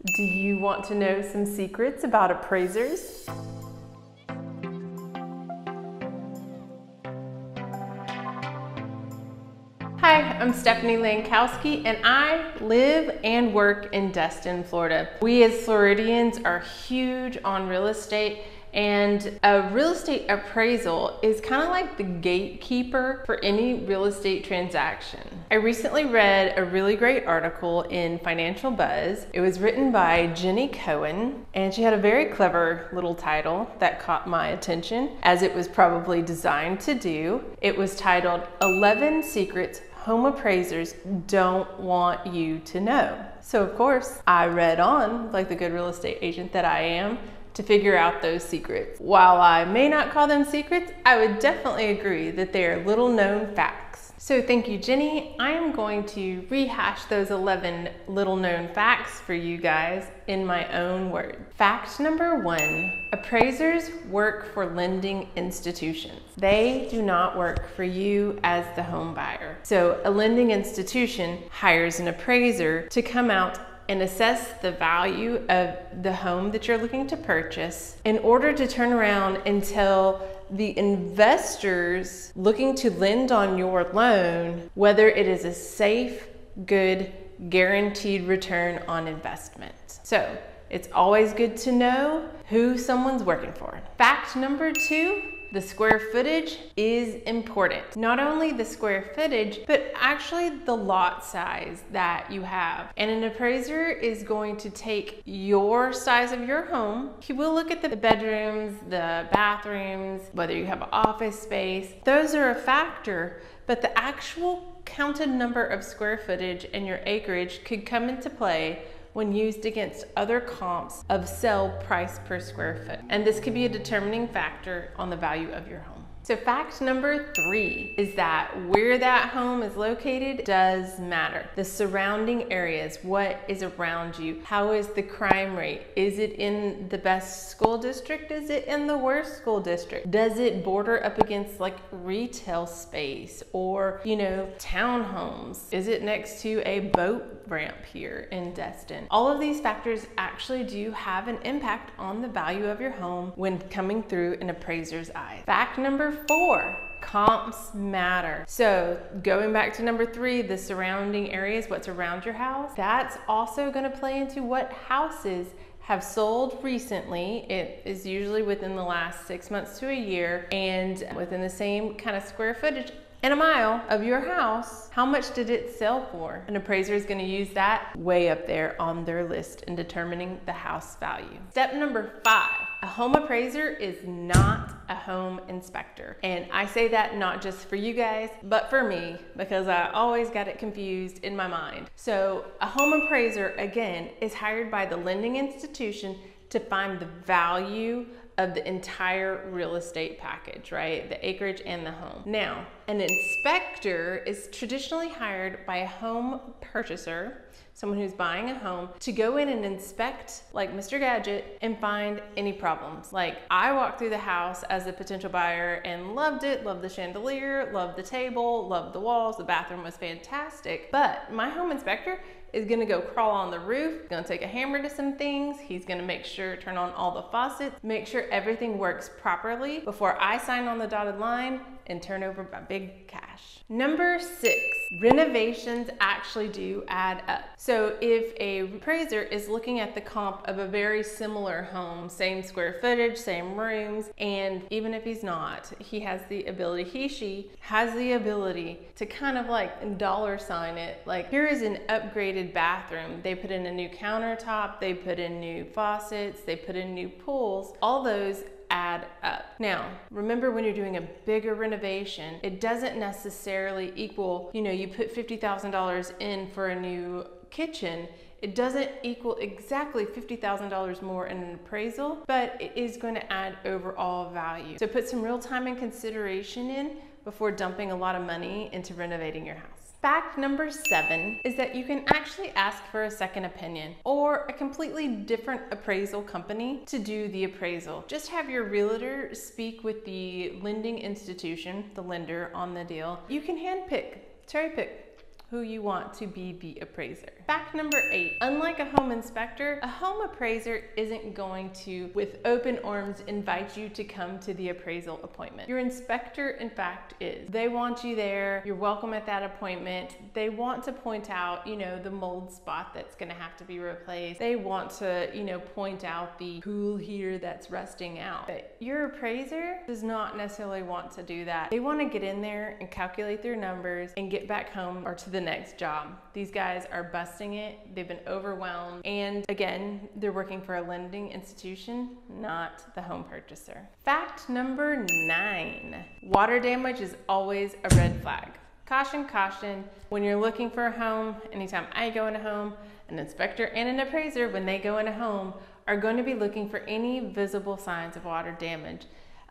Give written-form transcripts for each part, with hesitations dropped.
Do you want to know some secrets about appraisers? Hi, I'm Stephanie Lankowski and I live and work in Destin, Florida. We as Floridians are huge on real estate, and a real estate appraisal is kind of like the gatekeeper for any real estate transaction. I recently read a really great article in FinanceBuzz. It was written by Jenny Cohen, and she had a very clever little title that caught my attention, as it was probably designed to do. It was titled 11 Secrets Home Appraisers Don't Want You to Know. So of course, I read on, like the good real estate agent that I am, to figure out those secrets. While I may not call them secrets, I would definitely agree that they are little known facts. So thank you, Jenny. I am going to rehash those 11 little known facts for you guys in my own words. Fact number 1, appraisers work for lending institutions. They do not work for you as the home buyer. So a lending institution hires an appraiser to come out and assess the value of the home that you're looking to purchase in order to turn around and tell the investors looking to lend on your loan whether it is a safe, good, guaranteed return on investment. So it's always good to know who someone's working for. Fact number 2, the square footage is important. Not only the square footage, but actually the lot size that you have. And an appraiser is going to take your size of your home. He will look at the bedrooms, the bathrooms, whether you have an office space. Those are a factor, but the actual counted number of square footage and your acreage could come into play when used against other comps of sell price per square foot. And this could be a determining factor on the value of your home. So fact number 3 is that where that home is located does matter. The surrounding areas, what is around you? How is the crime rate? Is it in the best school district? Is it in the worst school district? Does it border up against like retail space or, townhomes? Is it next to a boat ramp here in Destin? All of these factors actually do have an impact on the value of your home when coming through an appraiser's eyes. Fact number 4, comps matter. So going back to number 3, the surrounding areas, what's around your house, that's also going to play into what houses have sold recently. It is usually within the last 6 months to a year, and within the same kind of square footage in a mile of your house. How much did it sell for? An appraiser is going to use that way up there on their list in determining the house value. Step number 5, a home appraiser is not a home inspector. And I say that not just for you guys, but for me, because I always got it confused in my mind. So a home appraiser, again, is hired by the lending institution to find the value of the entire real estate package, right? The acreage and the home. Now, an inspector is traditionally hired by a home purchaser, someone who's buying a home, to go in and inspect, like Mr. Gadget, and find any problems. Like, I walked through the house as a potential buyer and loved it, loved the chandelier, loved the table, loved the walls, the bathroom was fantastic, but my home inspector is gonna go crawl on the roof, gonna take a hammer to some things, he's gonna make sure, turn on all the faucets, make sure everything works properly before I sign on the dotted line and turn over my big cash. Number 6, renovations actually do add up. So if a appraiser is looking at the comp of a very similar home, same square footage, same rooms, and even if he's not, he has the ability, she has the ability to kind of like dollar sign it. Like, here is an upgraded bathroom. They put in a new countertop, they put in new faucets, they put in new pools. All those add up. Now, remember, when you're doing a bigger renovation, it doesn't necessarily equal, you put $50,000 in for a new kitchen. It doesn't equal exactly $50,000 more in an appraisal, but it is going to add overall value. So put some real time and consideration in before dumping a lot of money into renovating your house. Fact number 7 is that you can actually ask for a second opinion or a completely different appraisal company to do the appraisal. Just have your realtor speak with the lending institution, the lender on the deal. You can cherry pick who you want to be the appraiser. Fact number 8, unlike a home inspector, a home appraiser isn't going to, with open arms, invite you to come to the appraisal appointment. Your inspector, in fact, is. They want you there. You're welcome at that appointment. They want to point out, the mold spot that's gonna have to be replaced. They want to, point out the pool heater that's rusting out. But your appraiser does not necessarily want to do that. They want to get in there and calculate their numbers and get back home or to the next job. These guys are busting it. They've been overwhelmed. And again, they're working for a lending institution, not the home purchaser. Fact number 9, water damage is always a red flag. Caution, caution, when you're looking for a home, anytime I go in a home, an inspector and an appraiser, when they go in a home, are going to be looking for any visible signs of water damage.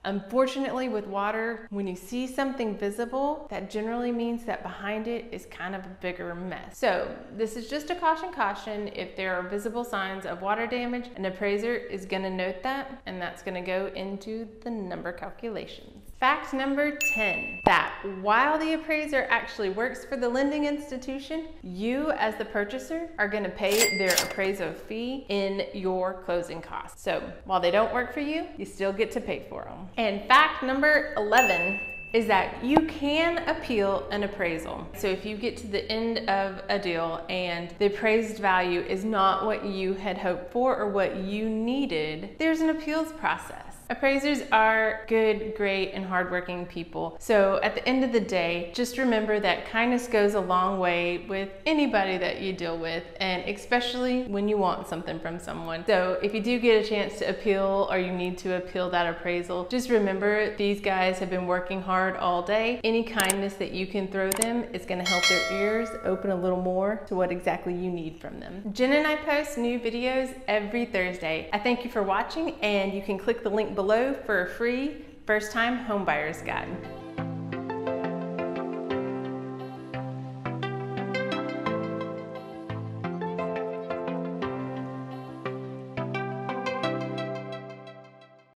Unfortunately, with water, when you see something visible, that generally means that behind it is kind of a bigger mess. So this is just a caution. If there are visible signs of water damage, an appraiser is going to note that, and that's going to go into the number calculations. Fact number 10, that while the appraiser actually works for the lending institution, you as the purchaser are going to pay their appraisal fee in your closing costs. So while they don't work for you, you still get to pay for them. And fact number 11 is that you can appeal an appraisal. So if you get to the end of a deal and the appraised value is not what you had hoped for or what you needed, there's an appeals process. Appraisers are good, great, and hardworking people. So at the end of the day, just remember that kindness goes a long way with anybody that you deal with, and especially when you want something from someone. So if you do get a chance to appeal or you need to appeal that appraisal, just remember these guys have been working hard all day. Any kindness that you can throw them is gonna help their ears open a little more to what exactly you need from them. Jen and I post new videos every Thursday. I thank you for watching, and you can click the link below for a free first-time home buyer's guide.